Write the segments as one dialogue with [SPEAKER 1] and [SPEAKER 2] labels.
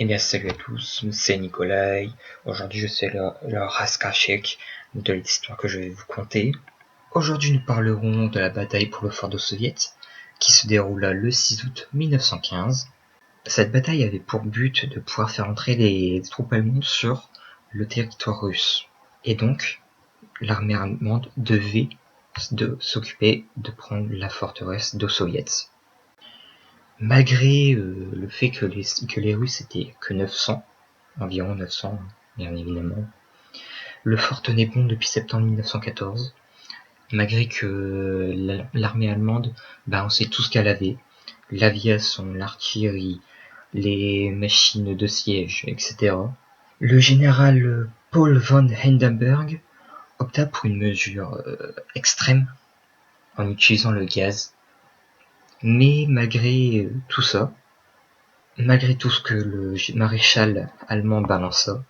[SPEAKER 1] Eh bien salut à tous, c'est Nikolai. Aujourd'hui je suis le Raskashek de l'histoire que je vais vous conter. Aujourd'hui nous parlerons de la bataille pour le fort de Soviet qui se déroula le 6 août 1915. Cette bataille avait pour but de pouvoir faire entrer les troupes allemandes sur le territoire russe. Et donc l'armée allemande devait s'occuper de prendre la forteresse de Soviet. Malgré le fait que les Russes étaient que 900, environ 900, bien évidemment, le fort tenait bon depuis septembre 1914, malgré que l'armée allemande balançait tout ce qu'elle avait, l'aviation, l'artillerie, les machines de siège, etc. Le général Paul von Hindenburg opta pour une mesure extrême en utilisant le gaz. Mais malgré tout ça, malgré tout ce que le maréchal allemand balança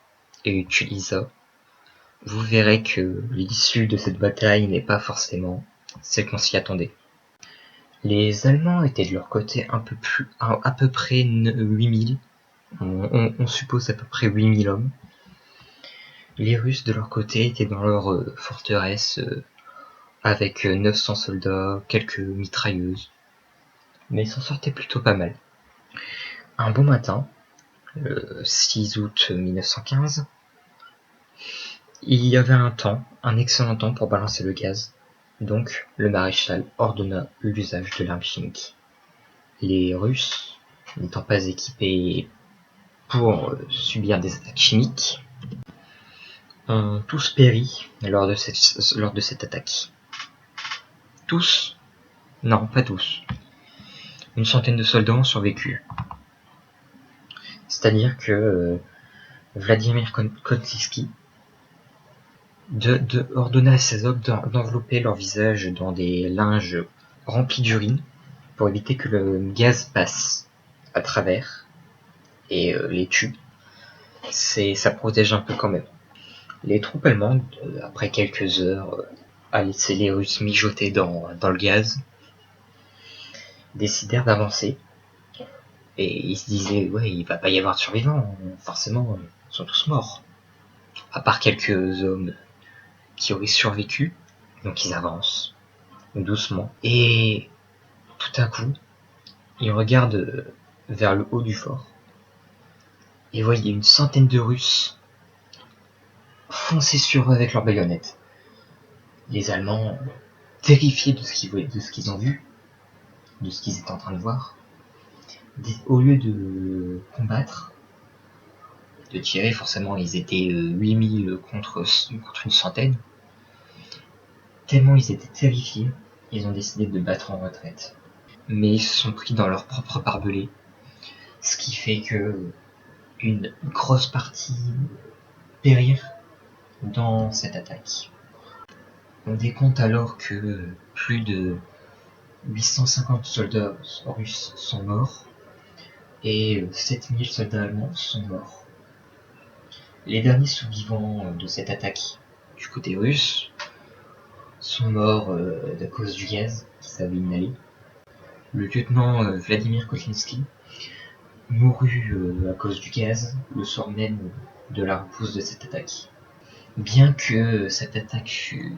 [SPEAKER 1] et utilisa, vous verrez que l'issue de cette bataille n'est pas forcément celle qu'on s'y attendait. Les Allemands étaient de leur côté à peu près 8000, on suppose à peu près 8000 hommes. Les Russes de leur côté étaient dans leur forteresse avec 900 soldats, quelques mitrailleuses, mais ils s'en sortaient plutôt pas mal. Un bon matin, le 6 août 1915, il y avait un excellent temps pour balancer le gaz, donc le maréchal ordonna l'usage de l'arme chimique. Les Russes, n'étant pas équipés pour subir des attaques chimiques, ont tous péri lors de cette attaque. Tous? Non, pas tous. Une centaine de soldats ont survécu. C'est-à-dire que Vladimir Kontliski ordonna à ses hommes d'envelopper leur visage dans des linges remplis d'urine pour éviter que le gaz passe à travers et les tue. Ça protège un peu quand même. Les troupes allemandes, après quelques heures à laisser les Russes mijoter dans le gaz, décidèrent d'avancer. Et ils se disaient, ouais, il va pas y avoir de survivants, forcément, ils sont tous morts. À part quelques hommes qui auraient survécu, donc ils avancent, doucement. Et tout à coup, ils regardent vers le haut du fort. Et voyaient une centaine de Russes foncer sur eux avec leurs baïonnettes. Les Allemands, terrifiés de ce qu'ils ont vu, de ce qu'ils étaient en train de voir, au lieu de combattre, de tirer, forcément ils étaient 8000 contre une centaine, tellement ils étaient terrifiés, ils ont décidé de battre en retraite. Mais ils se sont pris dans leur propre barbelé, ce qui fait que une grosse partie périrent dans cette attaque. On décompte alors que plus de 850 soldats russes sont morts et 7000 soldats allemands sont morts. Les derniers survivants de cette attaque du côté russe sont morts à cause du gaz qui s'avait inhalé. Le lieutenant Vladimir Kotlinski mourut à cause du gaz le soir même de la repousse de cette attaque. Bien que cette attaque fût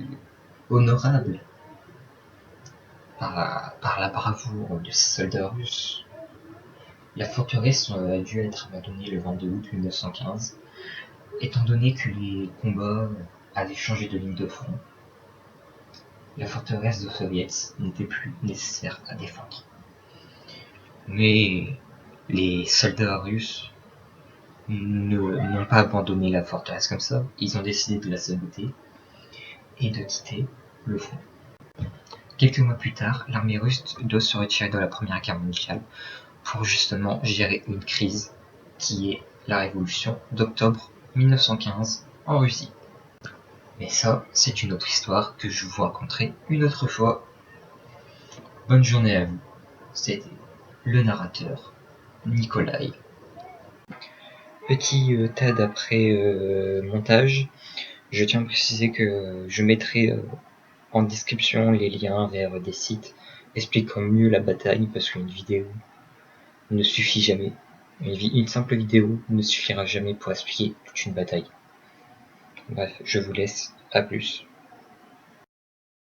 [SPEAKER 1] honorable par la bravoure de ces soldats russes, la forteresse a dû être abandonnée le 22 août 1915, étant donné que les combats avaient changé de ligne de front. La forteresse de Soviet n'était plus nécessaire à défendre. Mais les soldats russes n'ont pas abandonné la forteresse comme ça, ils ont décidé de la saboter et de quitter le front. Quelques mois plus tard, l'armée russe doit se retirer de la Première Guerre mondiale pour justement gérer une crise qui est la révolution d'octobre 1915 en Russie. Mais ça, c'est une autre histoire que je vous raconterai une autre fois. Bonne journée à vous. C'était le narrateur, Nikolai. Petit tas d'après montage, je tiens à préciser que je mettrai en description les liens vers des sites expliquant mieux la bataille parce qu'une vidéo ne suffit jamais. Une simple vidéo ne suffira jamais pour expliquer toute une bataille. Bref, je vous laisse, à plus.